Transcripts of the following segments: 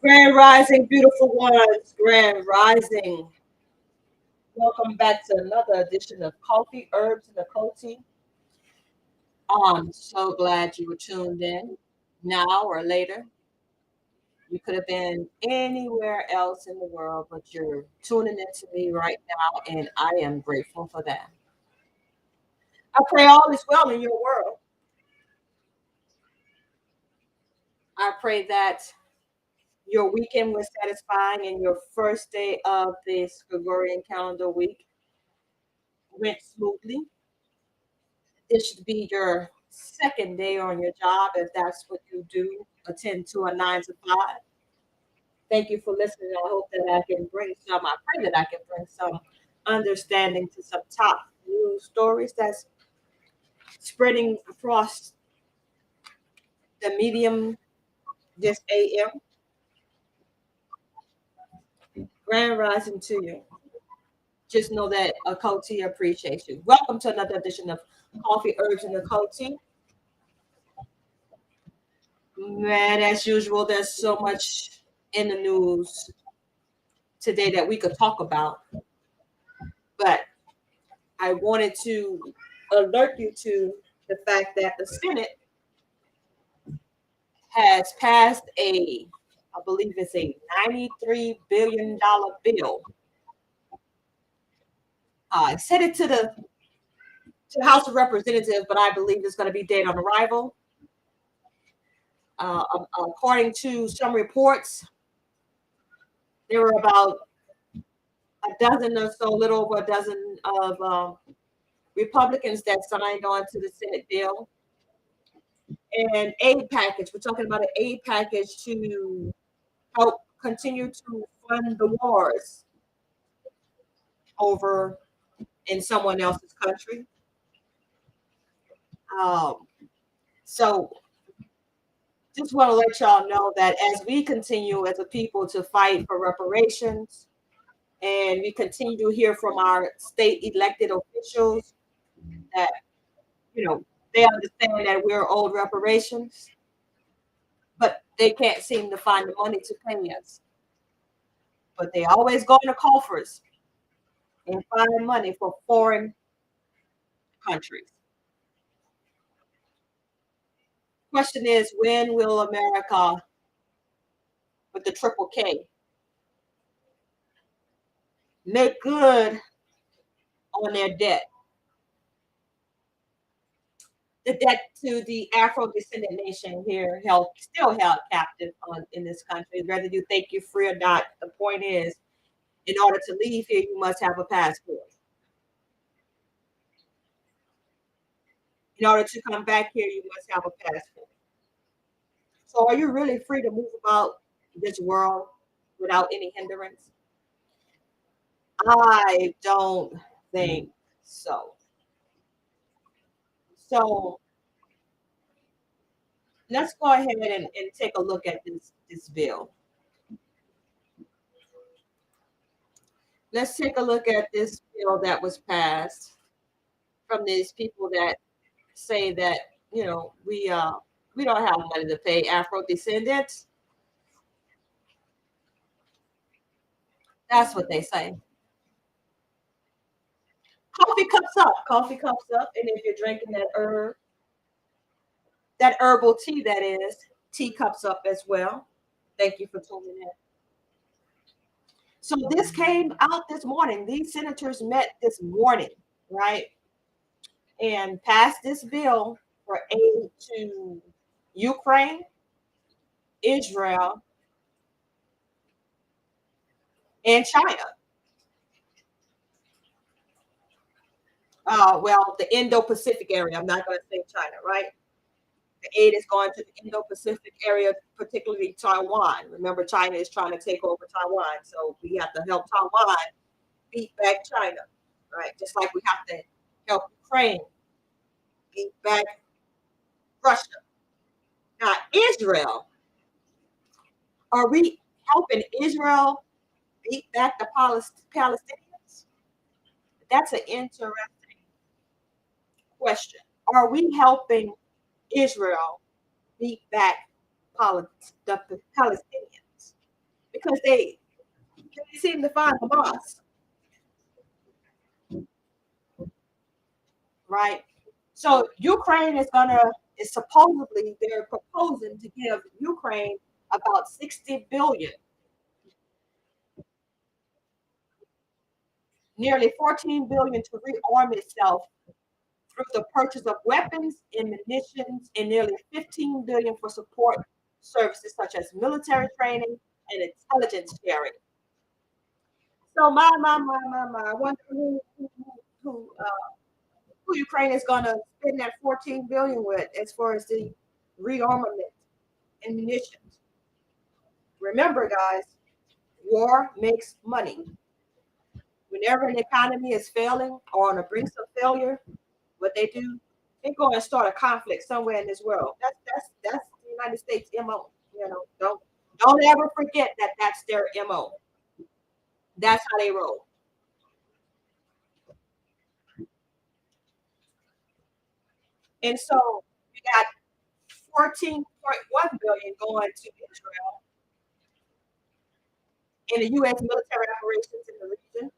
Grand Rising, beautiful ones. Grand Rising. Welcome back to another edition of Coffee, Herbs, and Achoti. I'm so glad you were tuned in now or later. You could have been anywhere else in the world, but you're tuning into me right now, and I am grateful for that. I pray all is well in your world. I pray that your weekend was satisfying and your first day of this Gregorian calendar week went smoothly. This should be your second day on your job if that's what you do, attend to a 9 to 5. Thank you for listening. I hope that I pray that I can bring some understanding to some top news stories that's spreading across the medium this AM. Grand rising to you. Just know that a Coty appreciates you. Welcome to another edition of Coffee, Herbs, and a Coty. Man, as usual, there's so much in the news today that we could talk about, but I wanted to alert you to the fact that the Senate has passed I believe it's a $93 billion bill. It's headed to the House of Representatives, but I believe it's going to be dead on arrival. According to some reports, there were about a dozen or so, little over a dozen of Republicans that signed on to the Senate bill. An aid package. We're talking about an aid package to help continue to fund the wars over in someone else's country. Um, so just want to let y'all know that as we continue as a people to fight for reparations and we continue to hear from our state elected officials that, you know, they understand that we're owed reparations, but they can't seem to find the money to pay us. But they always go in the coffers and find money for foreign countries. Question is, when will America, with the triple K, make good on their debt? The debt to the Afro-descendant nation here still held captive in this country. Whether you think you're free or not, the point is, in order to leave here, you must have a passport. In order to come back here, you must have a passport. So are you really free to move about this world without any hindrance? I don't think so. So let's go ahead and take a look at this bill. Let's take a look at this bill that was passed from these people that say that, we don't have money to pay Afro descendants. That's what they say. Coffee cups up, and if you're drinking that herbal tea, that is, teacups up as well. Thank you for tuning in. So this came out this morning. These senators met this morning, right, and passed this bill for aid to Ukraine, Israel, and China. Well, the Indo-Pacific area. I'm not going to say China, right? The aid is going to the Indo-Pacific area, particularly Taiwan. Remember, China is trying to take over Taiwan, so we have to help Taiwan beat back China, right? Just like we have to help Ukraine beat back Russia. Now, Israel, are we helping Israel beat back the Palestinians? That's an interesting question. Are we helping Israel beat back the Palestinians? because they can't seem to find Hamas, right? So Ukraine is supposedly they're proposing to give Ukraine about 60 billion, nearly 14 billion to rearm itself through the purchase of weapons and munitions, and nearly 15 billion for support services such as military training and intelligence sharing. So my, I wonder who, who Ukraine is going to spend that 14 billion with as far as the rearmament and munitions. Remember, guys, war makes money. Whenever an economy is failing or on the brink of failure, what they do, they go and start a conflict somewhere in this world. That's the United States MO. You know, don't ever forget that that's their MO. That's how they roll. And so you got 14.1 billion going to Israel in the U.S. military operations in the region.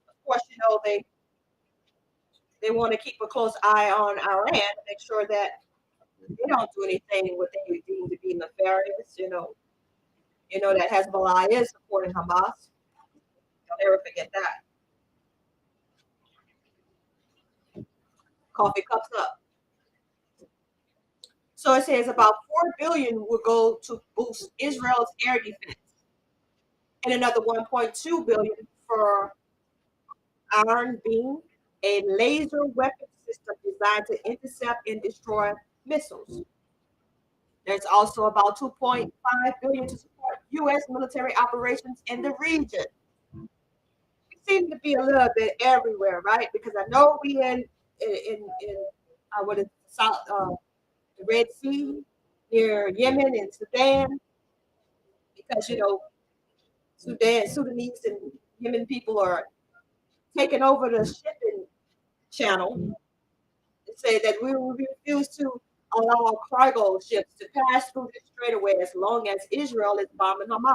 Of course, you know they want to keep a close eye on Iran to make sure that they don't do anything what they deem to be nefarious. You know that Hezbollah is supporting Hamas. Don't ever forget that. Coffee cups up. So it says about 4 billion will go to boost Israel's air defense, and another 1.2 billion for Iron Beam, a laser weapon system designed to intercept and destroy missiles. There's also about 2.5 billion to support U.S. military operations in the region. We seem to be a little bit everywhere, right? Because I know we in what is South the Red Sea near Yemen and Sudan, because Sudanese and Yemen people are taking over the shipping channel and say that we will refuse to allow cargo ships to pass through this straightaway as long as Israel is bombing Hamas.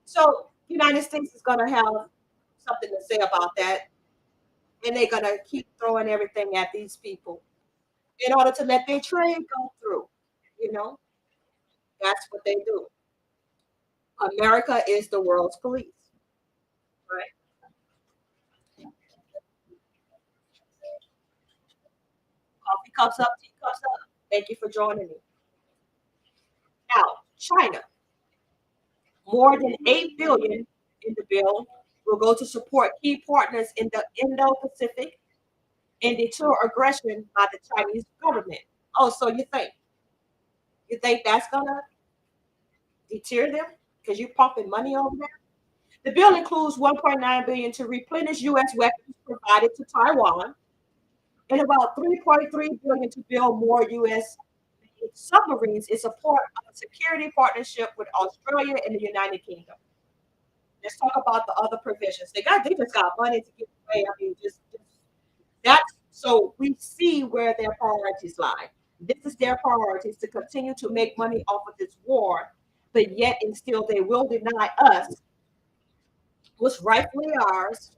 So the United States is going to have something to say about that, and they're going to keep throwing everything at these people in order to let their trade go through. You know, that's what they do. America is the world's police, right? Coffee cups up, tea cups up. Thank you for joining me. Now, China, more than 8 billion in the bill will go to support key partners in the Indo-Pacific and deter aggression by the Chinese government. Oh, so you think that's gonna deter them because you're pumping money over there? The bill includes 1.9 billion to replenish U.S. weapons provided to Taiwan and about 3.3 billion to build more U.S. submarines in support of a security partnership with Australia and the United Kingdom. Let's talk about the other provisions. They just got money to give away. I mean, just that's so we see where their priorities lie. This is their priorities to continue to make money off of this war, but yet and still they will deny us what's rightfully ours.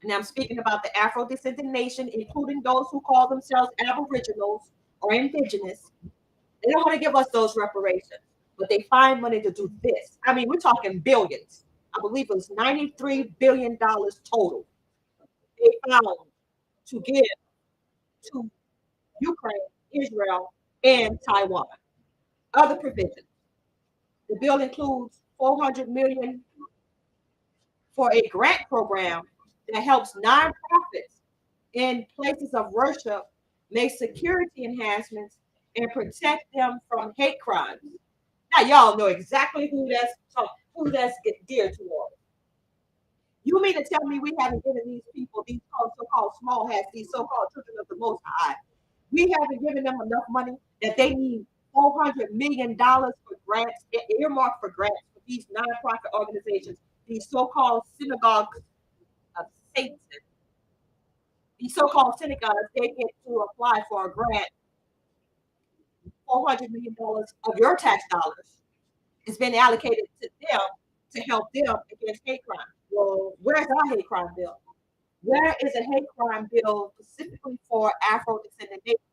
And I'm speaking about the Afro descendant nation, including those who call themselves Aboriginals or Indigenous. They don't want to give us those reparations, but they find money to do this. I mean, we're talking billions. I believe it was $93 billion total they found to give to Ukraine, Israel, and Taiwan. Other provisions. The bill includes 400 million for a grant program that helps nonprofits in places of worship make security enhancements and protect them from hate crimes. Now y'all know exactly who that's dear towards. You mean to tell me we haven't given these people, these so-called small hats, these so-called children of the Most High, we haven't given them enough money that they need $400 million for grants, earmarked for grants for these nonprofit organizations, these so-called synagogues of Satan. These so-called synagogues, they get to apply for a grant, $400 million of your tax dollars It's been allocated to them to help them against hate crime. Well, where's our hate crime bill? Where is a hate crime bill specifically for Afro-descendant nations?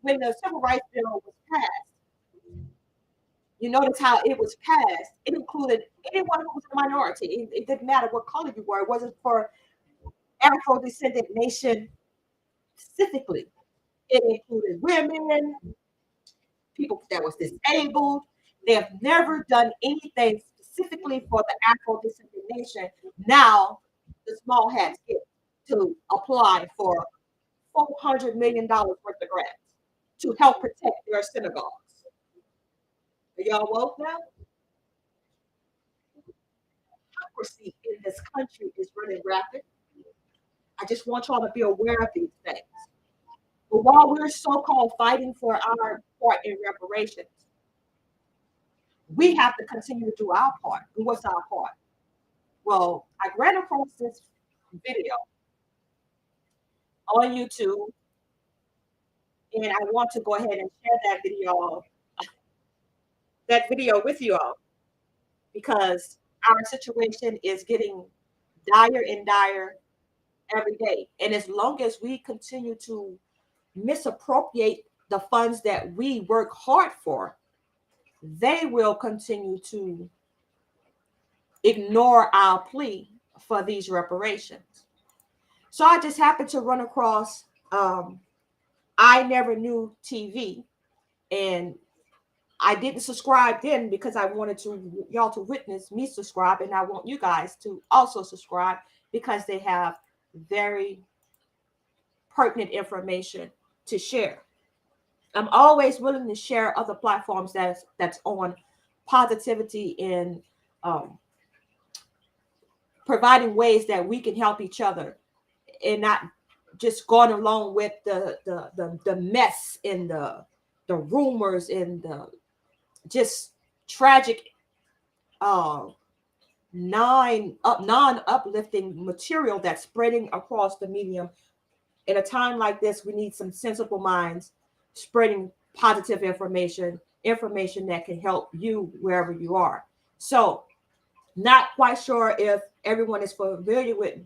When the Civil Rights Bill was passed, you notice how it was passed. It included anyone who was a minority. It didn't matter what color you were. It wasn't for Afro-descendant nation specifically. It included women, people that was disabled. They have never done anything specifically for the Afro-descendant nation. Now, the small hats get to apply for $400 million worth of grants to help protect their synagogues. Are y'all woke now? Hypocrisy in this country is running rapid. I just want y'all to be aware of these things. But while we're so-called fighting for our part in reparations, we have to continue to do our part. And what's our part? Well, I ran across this video on YouTube, and I want to go ahead and share that video with you all, because our situation is getting dire and dire every day. And as long as we continue to misappropriate the funds that we work hard for, they will continue to ignore our plea for these reparations. So I just happened to run across I Never Knew TV, and I didn't subscribe then because I wanted to y'all to witness me subscribe, and I want you guys to also subscribe because they have very pertinent information to share. I'm always willing to share other platforms that's on positivity and providing ways that we can help each other and not just going along with the mess and the rumors and the just tragic non-uplifting material that's spreading across the medium. In a time like this, we need some sensible minds spreading positive information that can help you wherever you are. So, not quite sure if everyone is familiar with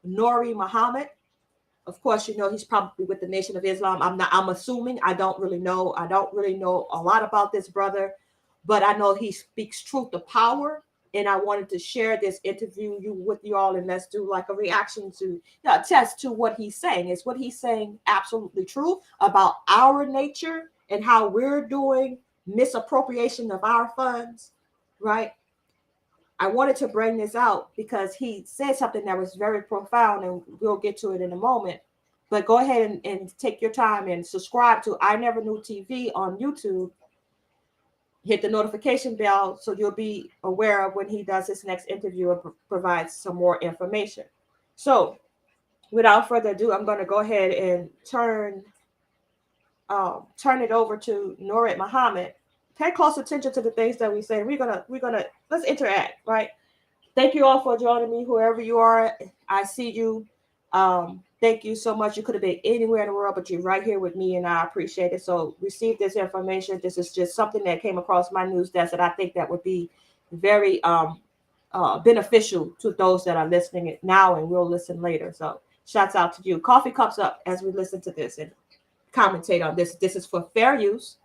Nuri Muhammad. Of course, you know he's probably with the Nation of Islam. I'm assuming. I don't really know a lot about this brother, but I know he speaks truth to power. And I wanted to share this interview with you all, and let's do like a reaction to test to what he's saying. Is what he's saying absolutely true about our nature and how we're doing misappropriation of our funds, right? I wanted to bring this out because he said something that was very profound, and we'll get to it in a moment. But go ahead and take your time and subscribe to I Never Knew TV on YouTube. Hit the notification bell so you'll be aware of when he does his next interview and provides some more information. So, without further ado, I'm going to go ahead and turn it over to Nuri Muhammad. Pay close attention to the things that we say. We're gonna let's interact, right? Thank you all for joining me, whoever you are. I see you. Thank you so much. You could have been anywhere in the world, but you're right here with me, and I appreciate it. So receive this information. This is just something that came across my news desk that I think that would be very beneficial to those that are listening now and will listen later. So shouts out to you. Coffee cups up as we listen to this and commentate on this. This is for fair use.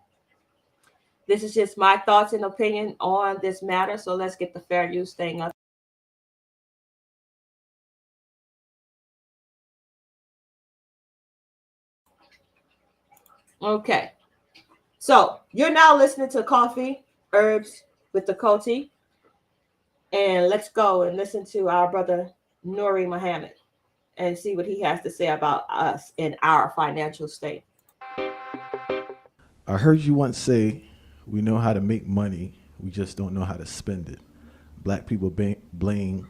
This is just my thoughts and opinion on this matter. So let's get the fair use thing up. Okay. So you're now listening to Coffee, Herbs with Achoti. And let's go and listen to our brother Nuri Muhammad and see what he has to say about us and our financial state. I heard you once say, we know how to make money, we just don't know how to spend it. Black people blame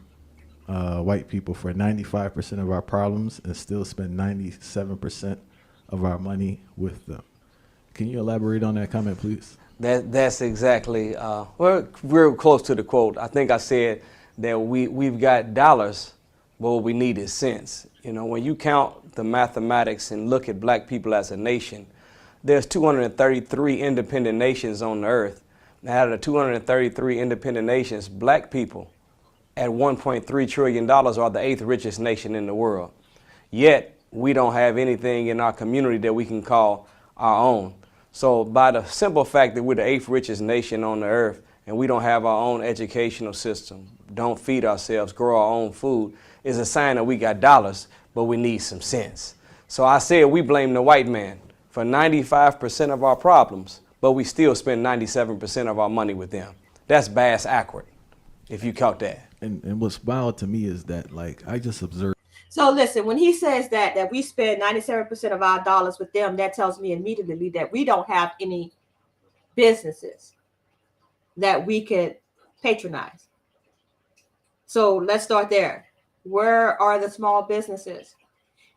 white people for 95% of our problems and still spend 97% of our money with them. Can you elaborate on that comment, please? That's exactly, we're real close to the quote. I think I said that we've got dollars, but what we need is cents. You know, when you count the mathematics and look at black people as a nation, there's 233 independent nations on the earth. Out of the 233 independent nations, black people at $1.3 trillion are the eighth richest nation in the world. Yet, we don't have anything in our community that we can call our own. So by the simple fact that we're the eighth richest nation on the earth and we don't have our own educational system, don't feed ourselves, grow our own food, is a sign that we got dollars, but we need some sense. So I said we blame the white man for 95% of our problems, but we still spend 97% of our money with them. That's bass accurate, if you count that. And what's wild to me is that, like, I just observed. So listen, when he says that we spend 97% of our dollars with them, that tells me immediately that we don't have any businesses that we could patronize. So let's start there. Where are the small businesses?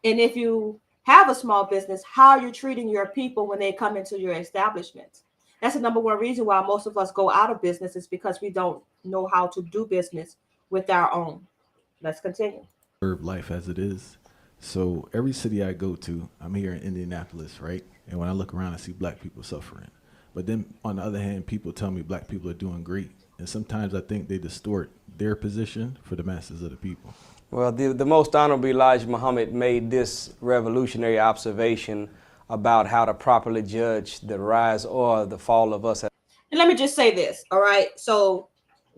And if you have a small business, how you're treating your people when they come into your establishment. That's the number one reason why most of us go out of business, is because we don't know how to do business with our own. Let's continue. Life as it is. So every city I go to, I'm here in Indianapolis, right? And when I look around, I see black people suffering. But then on the other hand, people tell me black people are doing great. And sometimes I think they distort their position for the masses of the people. Well, the most honorable Elijah Muhammad made this revolutionary observation about how to properly judge the rise or the fall of us. And let me just say this, all right? So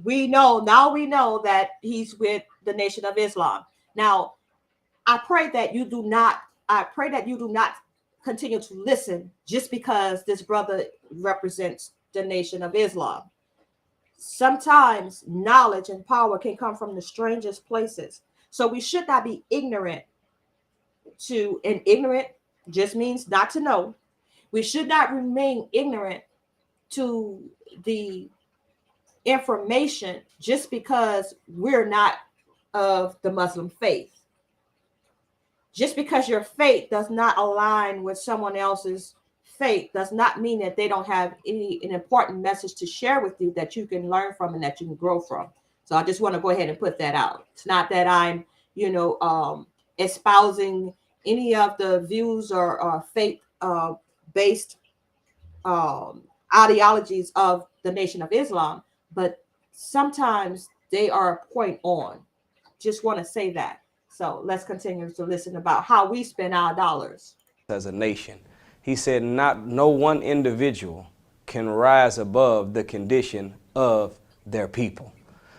we know that he's with the Nation of Islam. Now, I pray that you do not continue to listen just because this brother represents the Nation of Islam. Sometimes knowledge and power can come from the strangest places. So we should not be ignorant and ignorant just means not to know. We should not remain ignorant to the information just because we're not of the Muslim faith. Just because your faith does not align with someone else's faith does not mean that they don't have an important message to share with you that you can learn from and that you can grow from. So I just want to go ahead and put that out. It's not that I'm, espousing any of the views or faith-based ideologies of the Nation of Islam, but sometimes they are point on. Just want to say that. So let's continue to listen about how we spend our dollars. As a nation, he said, no one individual can rise above the condition of their people.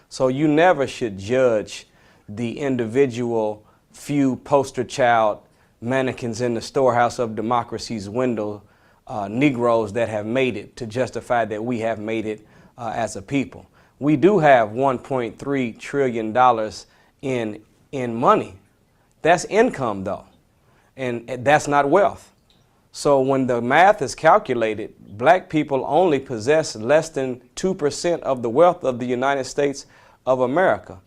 So you never should judge the individual few poster child mannequins in the storehouse of democracy's window, Negroes that have made it, to justify that we have made it as a people. We do have $1.3 trillion in money. That's income, though, and that's not wealth. So when the math is calculated, black people only possess less than 2% of the wealth of the United States of America.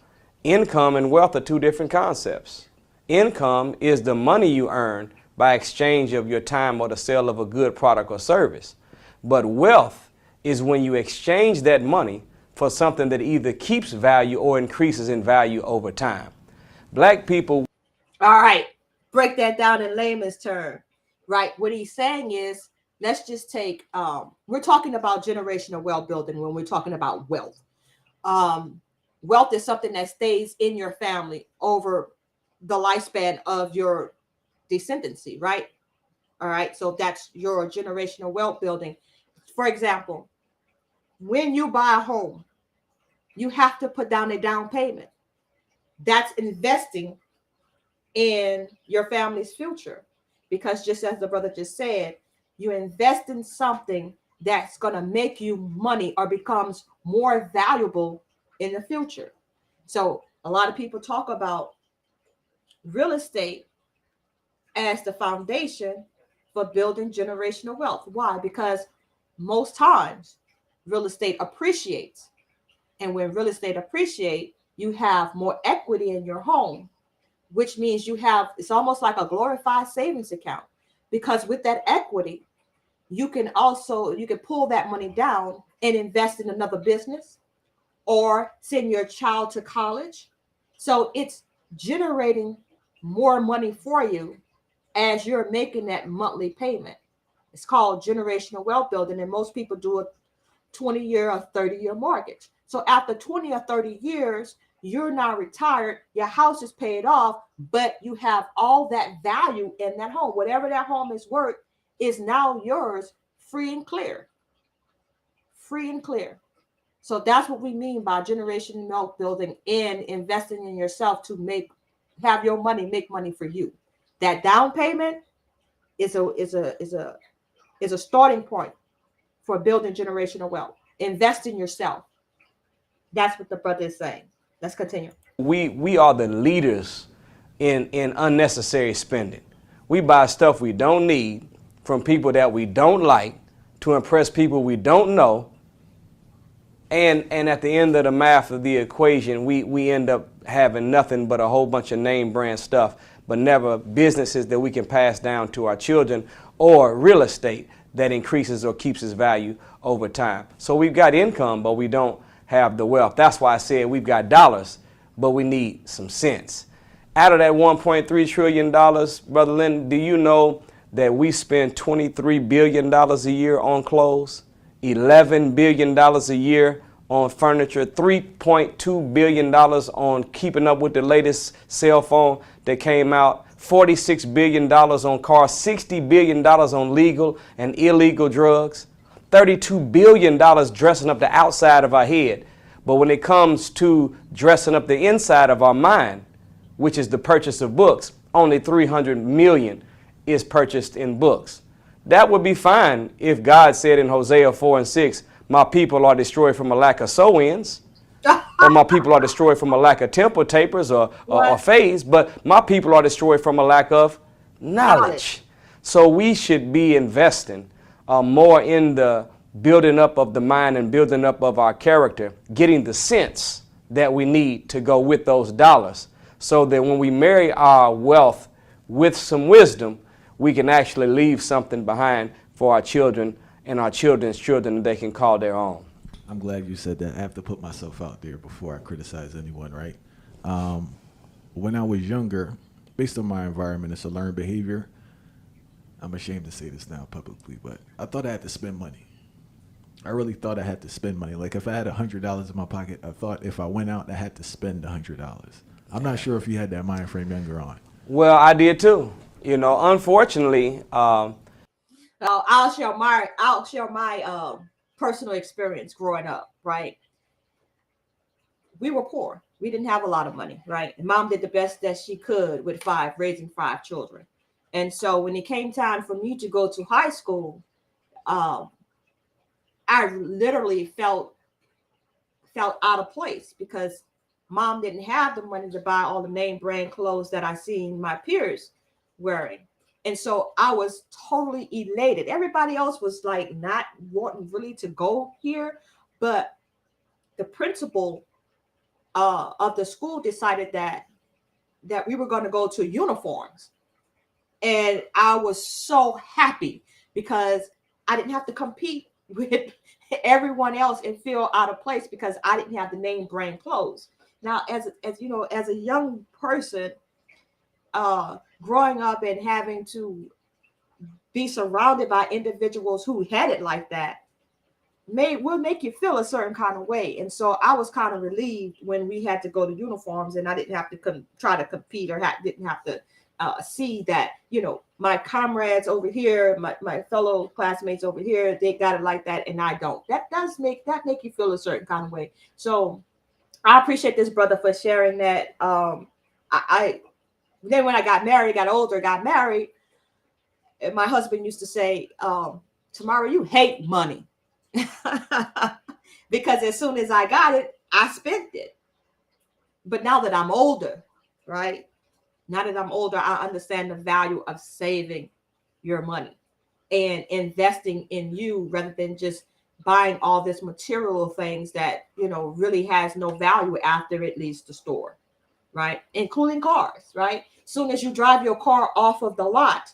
Income and wealth are two different concepts. Income is the money you earn by exchange of your time or the sale of a good product or service. But wealth is when you exchange that money for something that either keeps value or increases in value over time. Black people. All right, break that down in layman's term, right? What he's saying is, let's just take, we're talking about generational wealth building when we're talking about wealth. Wealth is something that stays in your family over the lifespan of your descendancy, right? All right, so that's your generational wealth building. For example, when you buy a home, you have to put down a down payment. That's investing in your family's future, because just as the brother just said, you invest in something that's going to make you money or becomes more valuable in the future. So a lot of people talk about real estate as the foundation for building generational wealth. Why? Because most times real estate appreciates. And when real estate appreciates, you have more equity in your home, which means it's almost like a glorified savings account, because with that equity, you can pull that money down and invest in another business or send your child to college. So it's generating more money for you as you're making that monthly payment. It's called generational wealth building, and most people do it 20-year or 30-year mortgage. So after 20 or 30 years, you're now retired, your house is paid off, but you have all that value in that home. Whatever that home is worth is now yours, free and clear. Free and clear. So that's what we mean by generational wealth building and investing in yourself to have your money make money for you. That down payment is a starting point for building generational wealth. Invest in yourself. That's what the brother is saying. Let's continue. We are the leaders in unnecessary spending. We buy stuff we don't need from people that we don't like to impress people we don't know. And at the end of the math of the equation, we end up having nothing but a whole bunch of name brand stuff, but never businesses that we can pass down to our children or real estate that increases or keeps its value over time. So we've got income, but we don't have the wealth. That's why I said we've got dollars, but we need some sense. Out of that $1.3 trillion, Brother Lynn, do you know that we spend $23 billion a year on clothes, $11 billion a year on furniture, $3.2 billion on keeping up with the latest cell phone that came out, $46 billion on cars, $60 billion on legal and illegal drugs, $32 billion dressing up the outside of our head. But when it comes to dressing up the inside of our mind, which is the purchase of books, only $300 million is purchased in books. That would be fine if God said in Hosea 4:6, my people are destroyed from a lack of sew-ins, or my people are destroyed from a lack of temple tapers or phase, but my people are destroyed from a lack of knowledge. So we should be investing more in the building up of the mind and building up of our character, getting the sense that we need to go with those dollars, so that when we marry our wealth with some wisdom, we can actually leave something behind for our children and our children's children that they can call their own. I'm glad you said that. I have to put myself out there before I criticize anyone, right? When I was younger, based on my environment, it's a learned behavior. I'm ashamed to say this now publicly, but I thought I had to spend money. I really thought I had to spend money. Like if I had $100 in my pocket, I thought if I went out, I had to spend $100. I'm not sure if you had that mind frame younger on. Well, I did too. You know, unfortunately, I'll share my personal experience growing up. Right, we were poor. We didn't have a lot of money. Right, and Mom did the best that she could with raising 5 children. And so when it came time for me to go to high school, I literally felt out of place because Mom didn't have the money to buy all the name brand clothes that I seen my peers wearing. And so I was totally elated. Everybody else was like not wanting really to go here, but the principal of the school decided that we were going to go to uniforms. And I was so happy because I didn't have to compete with everyone else and feel out of place because I didn't have the name brand clothes. Now, as you know, as a young person, growing up and having to be surrounded by individuals who had it like that will make you feel a certain kind of way. And so I was kind of relieved when we had to go to uniforms and I didn't have to try to compete or didn't have to see that, you know, my comrades over here, my fellow classmates over here, they got it like that and I don't. That make you feel a certain kind of way. So I appreciate this brother for sharing that. Then when I got married, and my husband used to say, Tamara, you hate money. Because as soon as I got it, I spent it. But now that I'm older, right? Now that I'm older, I understand the value of saving your money and investing in you rather than just buying all this material things that, you know, really has no value after it leaves the store, right? Including cars, right? Soon as you drive your car off of the lot,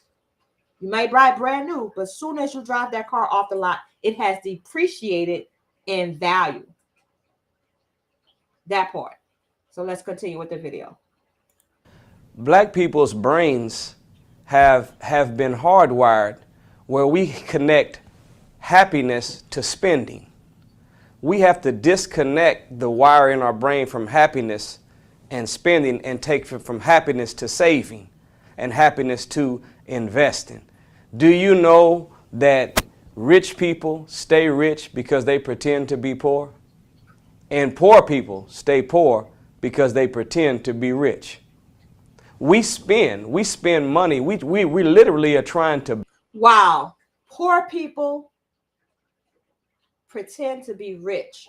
you might buy brand new, but as soon as you drive that car off the lot, it has depreciated in value. That part. So let's continue with the video. Black people's brains have been hardwired where we connect happiness to spending. we have to disconnect the wire in our brain from happiness and spending and take from happiness to saving and happiness to investing. Do you know that rich people stay rich because they pretend to be poor? And poor people stay poor because they pretend to be rich. We spend money. We literally are trying to. Wow. Poor people pretend to be rich.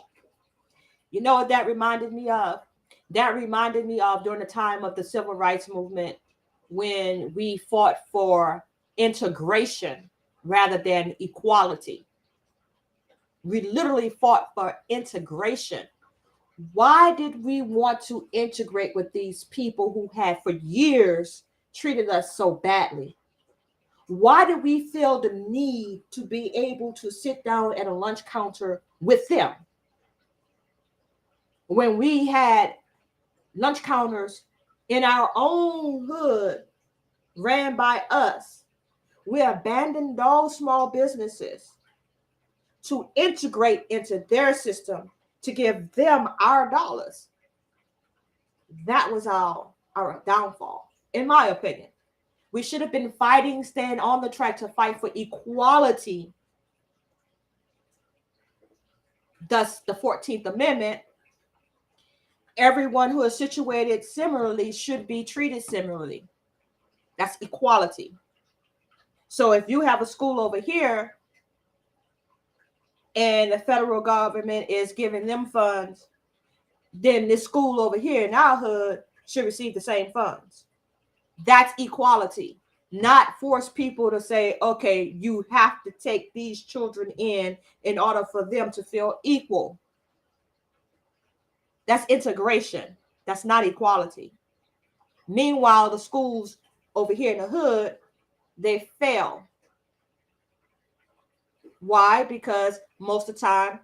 You know what that reminded me of? That reminded me of during the time of the civil rights movement, when we fought for integration rather than equality. We literally fought for integration. Why did we want to integrate with these people who had for years treated us so badly? Why did we feel the need to be able to sit down at a lunch counter with them when we had lunch counters in our own hood ran by us? We abandoned those small businesses to integrate into their system to give them our dollars. That was our downfall, in my opinion. We should have been fighting, staying on the track to fight for equality. Thus, the 14th Amendment, everyone who is situated similarly should be treated similarly. That's equality. So if you have a school over here and the federal government is giving them funds, then this school over here in our hood should receive the same funds. That's equality. Not force people to say, okay, you have to take these children in order for them to feel equal. That's integration. That's not equality. Meanwhile, the schools over here in the hood, they fail. Why? Because most of the time,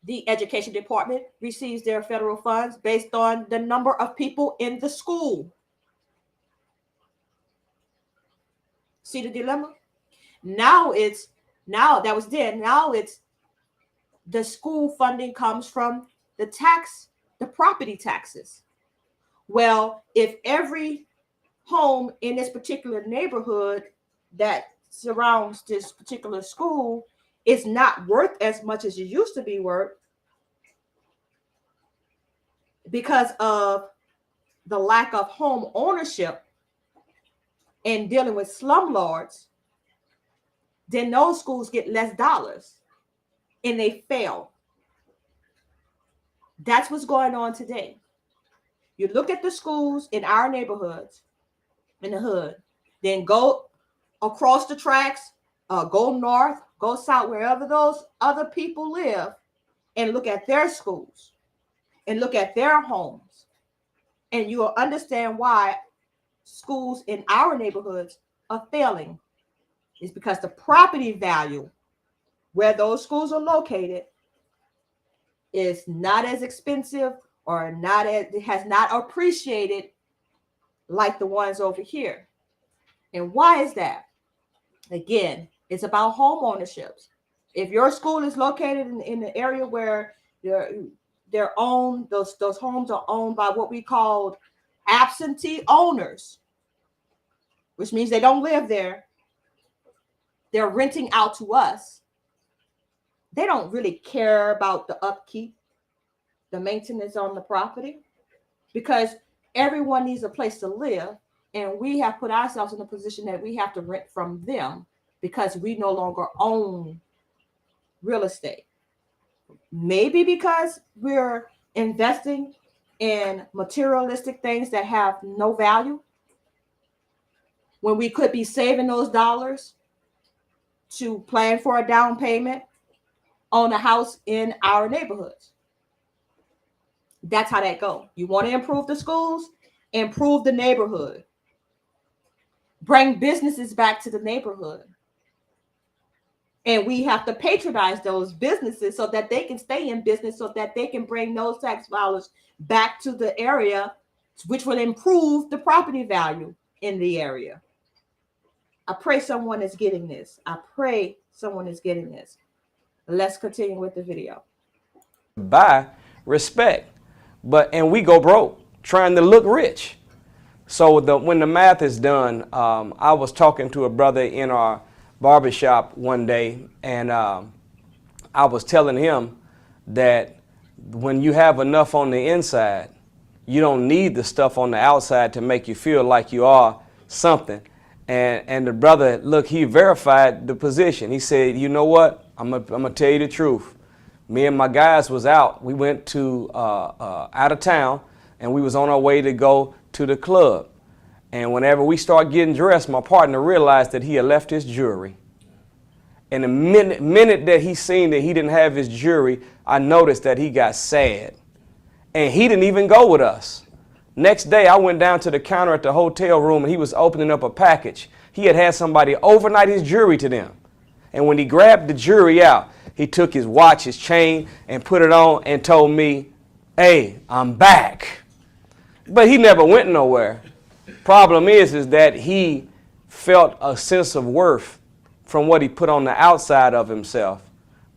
the education department receives their federal funds based on the number of people in the school. See the dilemma? Now that was then. Now it's the school funding comes from the property taxes. Well, if every home in this particular neighborhood that surrounds this particular school is not worth as much as it used to be worth because of the lack of home ownership and dealing with slumlords, then those schools get less dollars and they fail. That's what's going on today. You look at the schools in our neighborhoods, in the hood, then go across the tracks, go north, go south, wherever those other people live, and look at their schools and look at their homes. And you will understand why schools in our neighborhoods are failing. It's because the property value where those schools are located is not as expensive or has not appreciated like the ones over here. And why is that? Again, it's about home ownerships. If your school is located in an area where they're owned, those homes are owned by what we call absentee owners, which means they don't live there. They're renting out to us. They don't really care about the upkeep, the maintenance on the property, because everyone needs a place to live. And we have put ourselves in a position that we have to rent from them because we no longer own real estate. Maybe because we're investing in materialistic things that have no value when we could be saving those dollars to plan for a down payment on a house in our neighborhoods. That's how that goes. You want to improve the schools, improve the neighborhood, bring businesses back to the neighborhood. And we have to patronize those businesses so that they can stay in business, so that they can bring those tax dollars back to the area, which will improve the property value in the area. I pray someone is getting this. I pray someone is getting this. Let's continue with the video. buy respect, and we go broke trying to look rich. So when the math is done, I was talking to a brother in our barbershop one day, and I was telling him that when you have enough on the inside, you don't need the stuff on the outside to make you feel like you are something. And the brother, look, he verified the position. He said, you know what? I'm gonna tell you the truth. Me and my guys was out. We went to out of town, and we was on our way to go to the club. And whenever we started getting dressed, my partner realized that he had left his jewelry. And the minute that he seen that he didn't have his jewelry, I noticed that he got sad. And he didn't even go with us. Next day, I went down to the counter at the hotel room, and he was opening up a package. He had somebody overnight his jewelry to them. And when he grabbed the jewelry out, he took his watch, his chain, and put it on and told me, hey, I'm back. But he never went nowhere. Problem is that he felt a sense of worth from what he put on the outside of himself.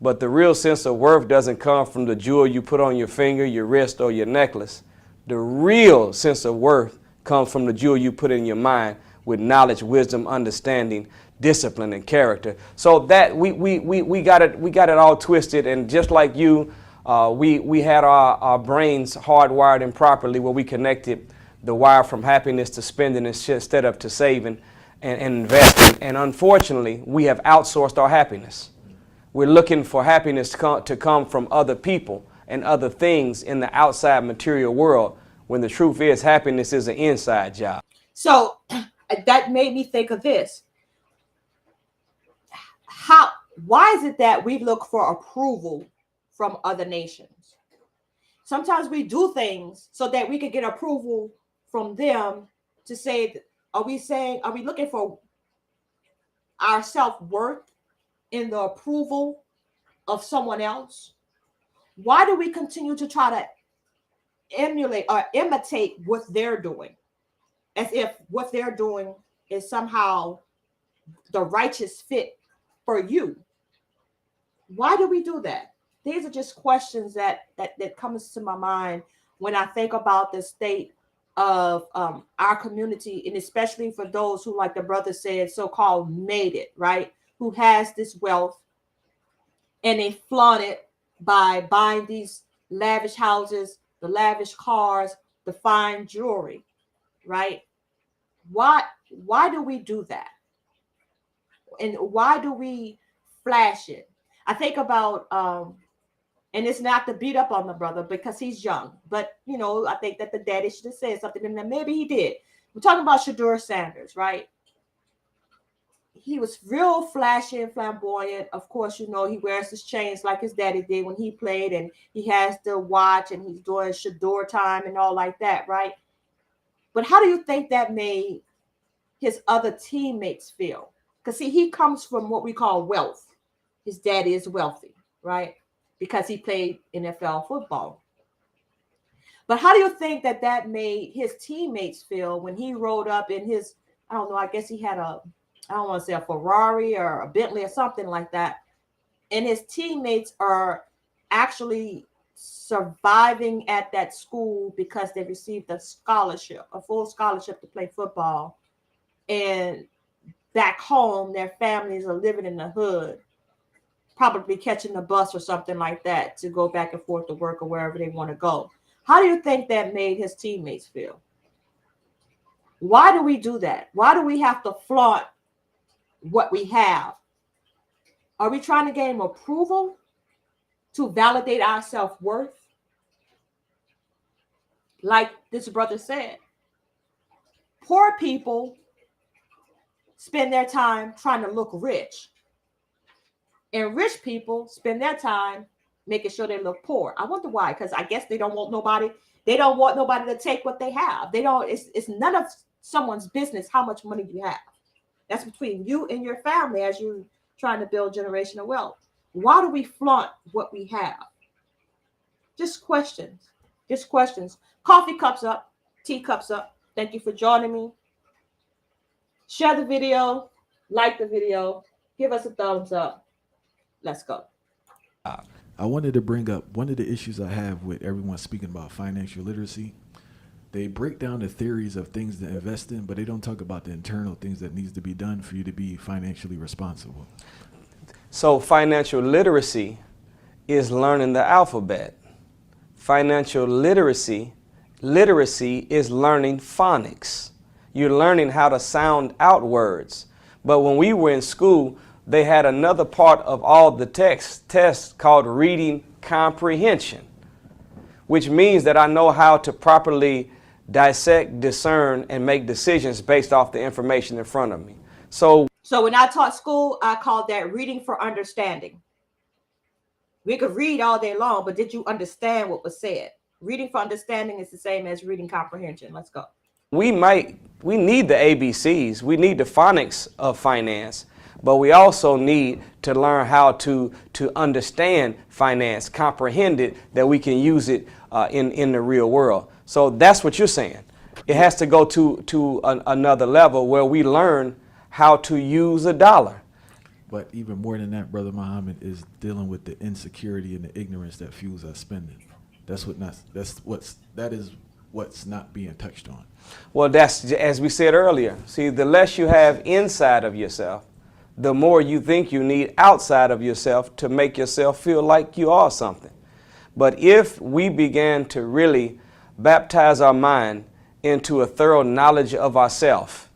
But the real sense of worth doesn't come from the jewel you put on your finger, your wrist, or your necklace. The real sense of worth comes from the jewel you put in your mind with knowledge, wisdom, understanding, discipline, and character. So that we got it all twisted, and just like you, we had our brains hardwired improperly, where we connected the wire from happiness to spending instead of to saving and investing. And unfortunately, we have outsourced our happiness. We're looking for happiness to come from other people and other things in the outside material world, when the truth is happiness is an inside job. So that made me think of this. Why is it that we look for approval from other nations? Sometimes we do things so that we can get approval from them to say, are we looking for our self-worth in the approval of someone else? Why do we continue to try to emulate or imitate what they're doing, as if what they're doing is somehow the righteous fit for you? Why do we do that? These are just questions that comes to my mind when I think about the state of our community, and especially for those who, like the brother said, so-called made it, right? Who has this wealth, and they flaunt it by buying these lavish houses, the lavish cars, the fine jewelry, right? Why do we do that? And why do we flash it? I think about and it's not to beat up on the brother because he's young, but I think that the daddy should have said something, and then maybe he did. We're talking about Shedeur Sanders, right? He was real flashy and flamboyant. Of course, he wears his chains like his daddy did when he played, and he has the watch, and he's doing Shedeur time and all like that, right? But how do you think that made his other teammates feel? Because see, he comes from what we call wealth. His daddy is wealthy, right? Because he played NFL football. But how do you think that made his teammates feel when he rode up in his, I don't know, I guess he had I don't want to say a Ferrari or a Bentley or something like that, and his teammates are actually surviving at that school because they received a full scholarship to play football, and back home their families are living in the hood, probably catching a bus or something like that to go back and forth to work or wherever they want to go. How do you think that made his teammates feel? Why do we do that? Why do we have to flaunt what we have? Are we trying to gain approval to validate our self-worth? Like this brother said, poor people spend their time trying to look rich, and rich people spend their time making sure they look poor. I wonder why, because I guess they don't want nobody to take what they have. It's none of someone's business how much money you have. That's between you and your family as you're trying to build generational wealth. Why do we flaunt what we have? Just questions. Just questions. Coffee cups up, tea cups up. Thank you for joining me. Share the video, like the video, give us a thumbs up. Let's go. I wanted to bring up one of the issues I have with everyone speaking about financial literacy. They break down the theories of things to invest in, but they don't talk about the internal things that needs to be done for you to be financially responsible. So financial literacy is learning the alphabet. Financial literacy is learning phonics. You're learning how to sound out words. But when we were in school, they had another part of all the tests called reading comprehension, which means that I know how to properly dissect, discern, and make decisions based off the information in front of me. So when I taught school, I called that reading for understanding. We could read all day long, but did you understand what was said? Reading for understanding is the same as reading comprehension. Let's go. we need the ABCs, we need the phonics of finance, but we also need to learn how to understand finance, comprehend it, that we can use it in the real world. So that's what you're saying. It has to go to another level where we learn how to use a dollar. But even more than that, Brother Muhammad, is dealing with the insecurity and the ignorance that fuels our spending. That is what's not being touched on. Well, that's, as we said earlier, see, the less you have inside of yourself, the more you think you need outside of yourself to make yourself feel like you are something. But if we began to really baptize our mind into a thorough knowledge of ourself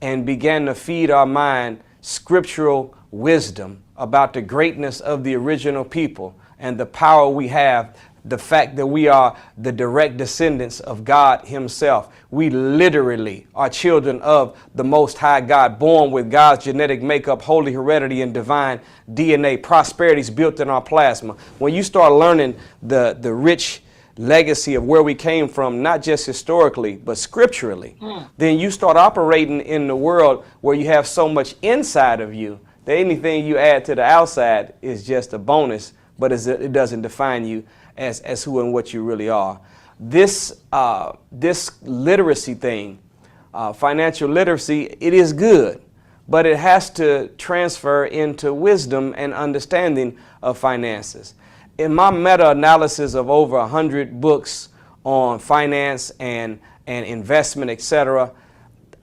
and began to feed our mind scriptural wisdom about the greatness of the original people and the power we have, the fact that we are the direct descendants of God himself. We literally are children of the Most High God, born with God's genetic makeup, holy heredity, and divine DNA. Prosperity is built in our plasma. When you start learning the rich legacy of where we came from, not just historically, but scripturally, then you start operating in the world where you have so much inside of you that anything you add to the outside is just a bonus, but it doesn't define you as who and what you really are. This literacy thing, financial literacy, it is good, but it has to transfer into wisdom and understanding of finances. In my meta-analysis of over 100 books on finance and investment, etc.,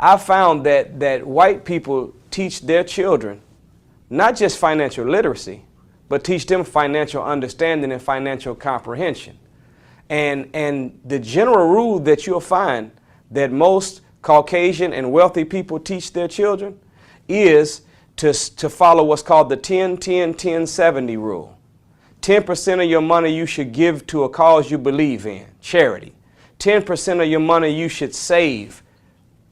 I found that white people teach their children not just financial literacy, but teach them financial understanding and financial comprehension. And the general rule that you'll find that most Caucasian and wealthy people teach their children is to follow what's called the 10-10-10-70 rule. 10% of your money you should give to a cause you believe in, charity. 10% of your money you should save,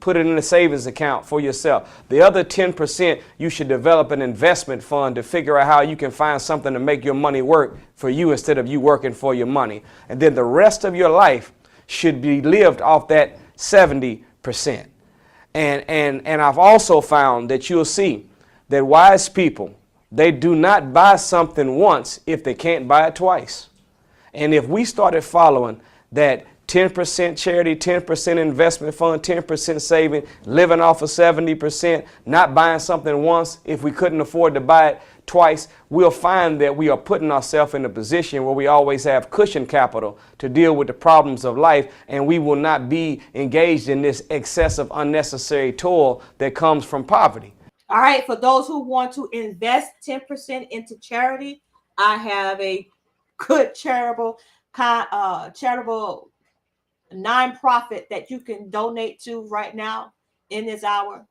put it in a savings account for yourself. The other 10% you should develop an investment fund to figure out how you can find something to make your money work for you instead of you working for your money. And then the rest of your life should be lived off that 70%. And I've also found that you'll see that wise people, they do not buy something once if they can't buy it twice. And if we started following that 10% charity, 10% investment fund, 10% saving, living off of 70%, not buying something once if we couldn't afford to buy it twice, we'll find that we are putting ourselves in a position where we always have cushion capital to deal with the problems of life, and we will not be engaged in this excessive unnecessary toil that comes from poverty. All right, for those who want to invest 10% into charity, I have a good charitable nonprofit that you can donate to right now in this hour,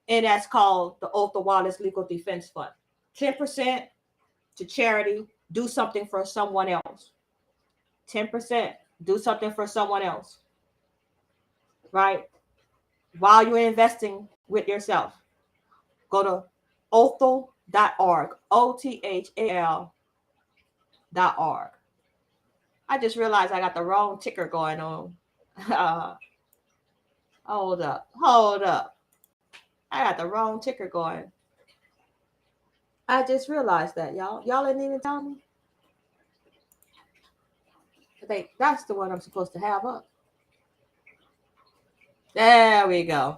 and that's called the Otha Wallace Legal Defense Fund. 10% to charity, do something for someone else. 10%, do something for someone else, right? While you're investing with yourself. Go to othal.org, OTHAL.org. I just realized I got the wrong ticker going on. Hold up. I got the wrong ticker going. I just realized that, y'all. Y'all didn't even tell me. I think that's the one I'm supposed to have up. There we go.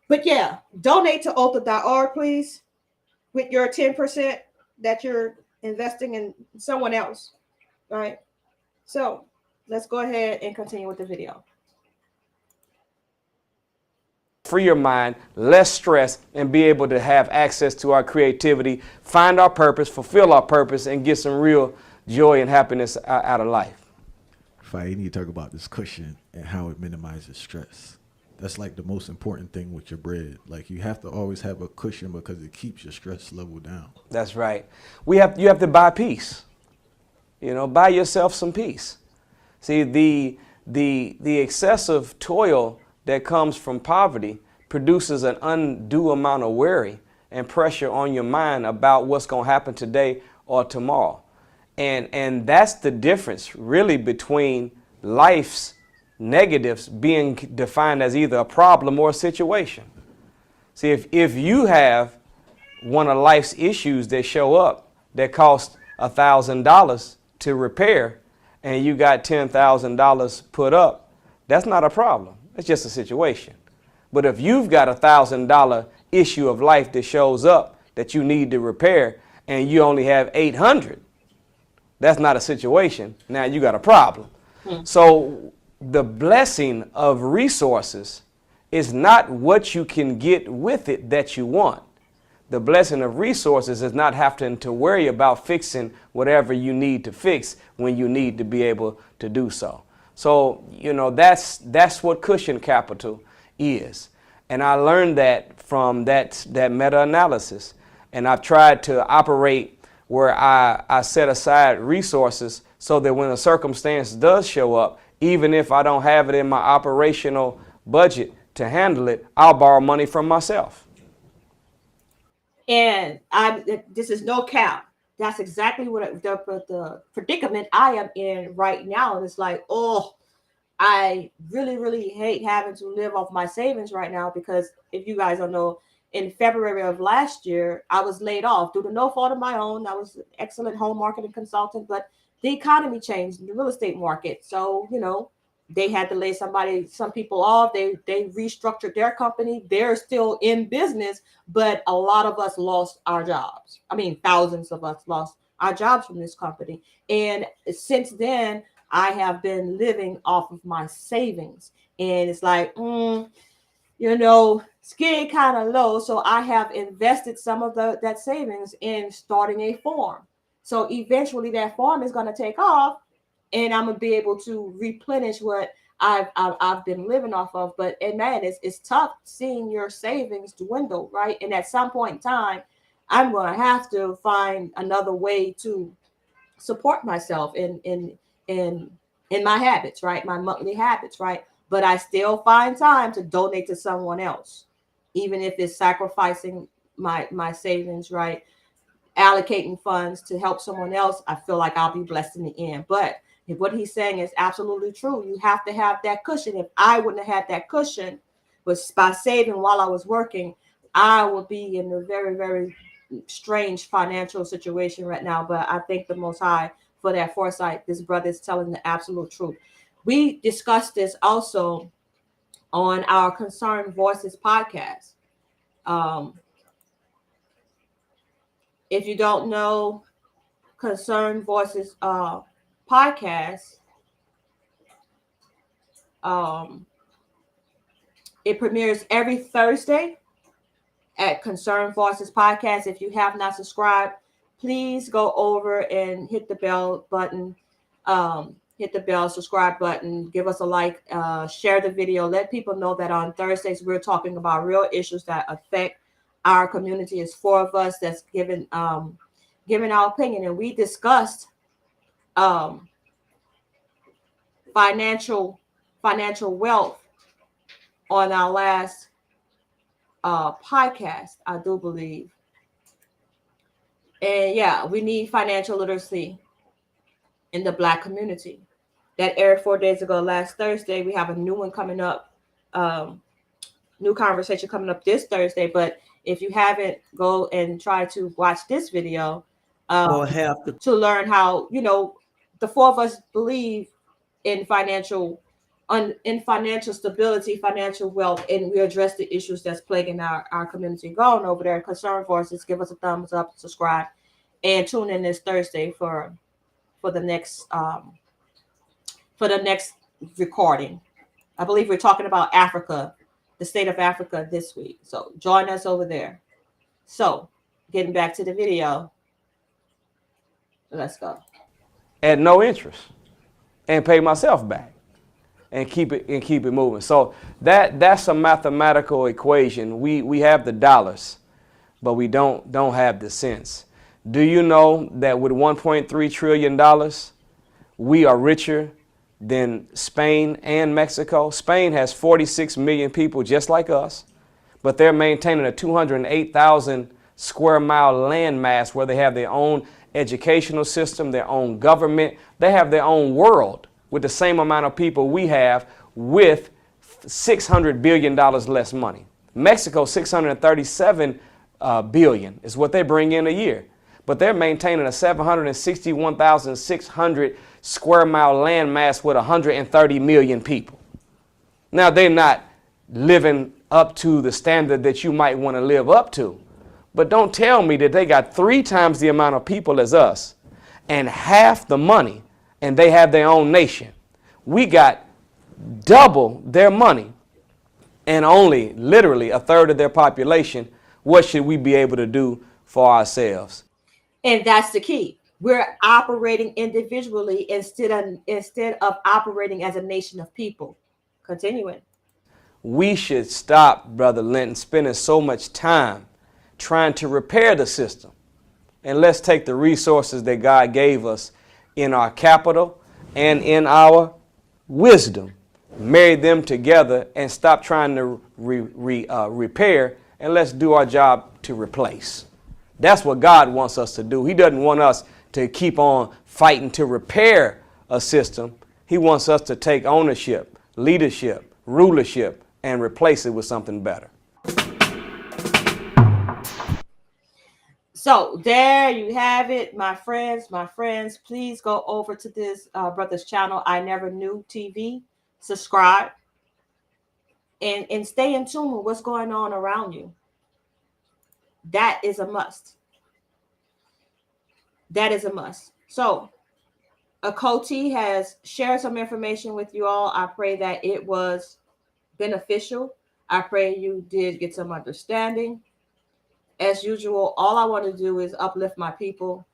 But yeah, donate to Otha.org, please, with your 10%. that you're investing in someone else, right? So let's go ahead and continue with the video. Free your mind, less stress, and be able to have access to our creativity, find our purpose, fulfill our purpose, and get some real joy and happiness out of life. Fight, you need to talk about this cushion and how it minimizes stress. That's like the most important thing with your bread. Like you have to always have a cushion because it keeps your stress level down. That's right. You have to buy peace. Buy yourself some peace. See, the excessive toil that comes from poverty produces an undue amount of worry and pressure on your mind about what's going to happen today or tomorrow. And that's the difference really between life's negatives being defined as either a problem or a situation. See, if you have one of life's issues that show up that cost $1,000 to repair and you got $10,000 put up, that's not a problem. It's just a situation. But if you've got $1,000 issue of life that shows up that you need to repair and you only have 800, that's not a situation. Now you got a problem. So the blessing of resources is not what you can get with it that you want. The blessing of resources is not having to worry about fixing whatever you need to fix when you need to be able to do so. So, that's what cushion capital is. And I learned that from that meta-analysis. And I've tried to operate where I set aside resources so that when a circumstance does show up, even if I don't have it in my operational budget to handle it, I'll borrow money from myself. And this is no cap. That's exactly what the predicament I am in right now. And it's like, oh, I really, really hate having to live off my savings right now because if you guys don't know, in February of last year, I was laid off due to no fault of my own. I was an excellent home marketing consultant, but the economy changed in the real estate market. So, they had to lay some people off. They restructured their company. They're still in business, but a lot of us lost our jobs. I mean, thousands of us lost our jobs from this company. And since then, I have been living off of my savings. And it's like, it's getting kind of low. So I have invested some of that savings in starting a farm. So eventually that farm is going to take off and I'm going to be able to replenish what I've been living off of. But man, it's tough seeing your savings dwindle, right? And at some point in time, I'm going to have to find another way to support myself in my habits, right? My monthly habits, right? But I still find time to donate to someone else, even if it's sacrificing my savings, right? Allocating funds to help someone else. I feel like I'll be blessed in the end. But what he's saying is absolutely true. You have to have that cushion. If I wouldn't have had that cushion, was by saving while I was working, I would be in a very, very strange financial situation right now. But I thank the Most High for that foresight. This brother is telling the absolute truth. We discussed this also on our Concerned Voices podcast. If you don't know Concerned Voices podcast, it premieres every Thursday at Concerned Voices podcast. If you have not subscribed, please go over and hit the bell button, subscribe button, give us a like, share the video, let people know that on Thursdays we're talking about real issues that affect our community. It's 4 of us that's giving our opinion, and we discussed financial wealth on our last podcast, I do believe. And yeah, we need financial literacy in the Black community. That aired 4 days ago, last Thursday. We have a new one coming up, new conversation coming up this Thursday. But if you haven't, go and try to watch this video to learn how, the 4 of us believe in financial stability, financial wealth, and we address the issues that's plaguing our community. Go on over there, Concerned Voices, give us a thumbs up, subscribe, and tune in this Thursday for the next for the next recording. I believe we're talking about Africa, the state of Africa this week. So join us over there. So getting back to the video, let's go. At no interest, and pay myself back, and keep it moving. So that's a mathematical equation. We have the dollars, but we don't have the cents. Do you know that with $1.3 trillion, we are richer than Spain and Mexico? Spain has 46 million people just like us, but they're maintaining a 208,000 square mile landmass where they have their own educational system, their own government. They have their own world with the same amount of people we have, with $600 billion less money. Mexico, 637 billion is what they bring in a year. But they're maintaining a 761,600 square mile landmass with 130 million people. Now, they're not living up to the standard that you might want to live up to. But don't tell me that they got 3 times the amount of people as us and half the money, and they have their own nation. We got double their money and only literally a third of their population. What should we be able to do for ourselves? And that's the key. We're operating individually instead of operating as a nation of people. Continuing. We should stop, Brother Linton, spending so much time trying to repair the system. And let's take the resources that God gave us in our capital and in our wisdom, marry them together, and stop trying to repair, and let's do our job to replace. That's what God wants us to do. He doesn't want us to keep on fighting to repair a system. He wants us to take ownership, leadership, rulership, and replace it with something better. So there you have it, my friends. My friends, please go over to this brother's channel, I Never Knew TV. Subscribe and stay in tune with what's going on around you. That is a must. That is a must. So Achoti has shared some information with you all. I pray that it was beneficial. I pray you did get some understanding. As usual, all I want to do is uplift my people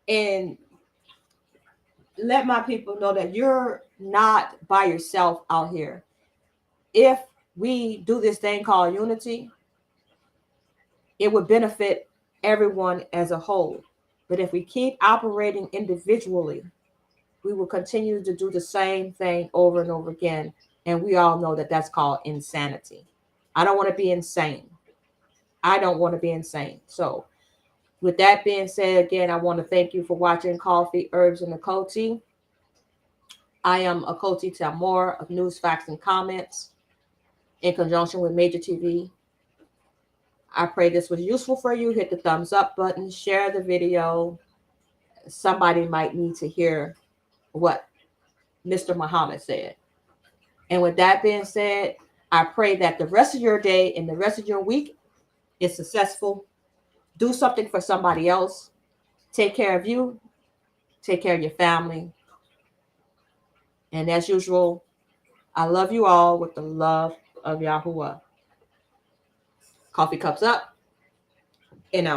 and let my people know that you're not by yourself out here. If we do this thing called unity, it would benefit everyone as a whole. But if we keep operating individually, we will continue to do the same thing over and over again. And we all know that that's called insanity. I don't want to be insane. I don't want to be insane. So with that being said, again, I want to thank you for watching Coffee, Herbs, and Achoti. I am Achoti Tamor of News, Facts, and Comments in conjunction with Major TV. I pray this was useful for you. Hit the thumbs up button, share the video. Somebody might need to hear what Mr. Muhammad said. And with that being said, I pray that the rest of your day and the rest of your week is successful. Do something for somebody else. Take care of you. Take care of your family. And as usual, I love you all with the love of Yahuwah. Coffee cups up.